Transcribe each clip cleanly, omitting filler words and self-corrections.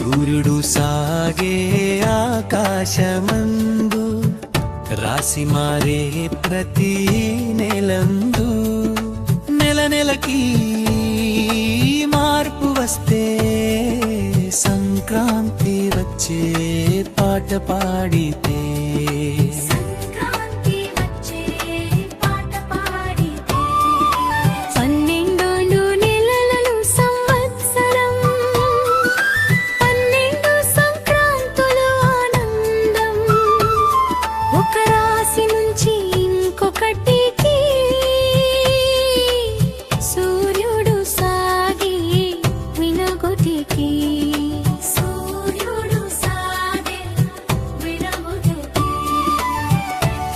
సూర్యుడు సాగే ఆకాశమందు రాసి మారే ప్రతి నెలందు నెల నెలకి మార్పు వస్తే సంక్రాంతి వచ్చే పాట పాడితే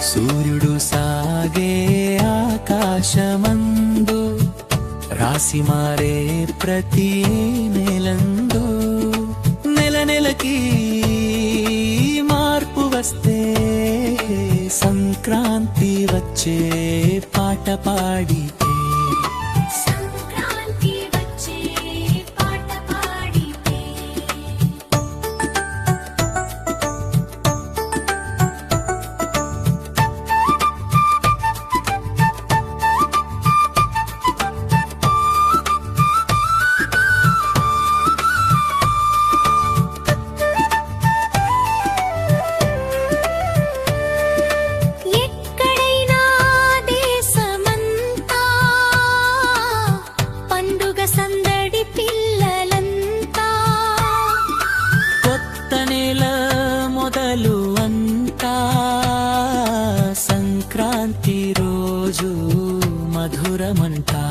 సూర్యుడు సాగే ఆకాశమందు రాసి మారే ప్రతి నెలందు నెల నెలకి మార్పు వస్తే సంక్రాంతి వచ్చే పాట పాడితే అంతా సంక్రాంతి రోజు మధురమంటా.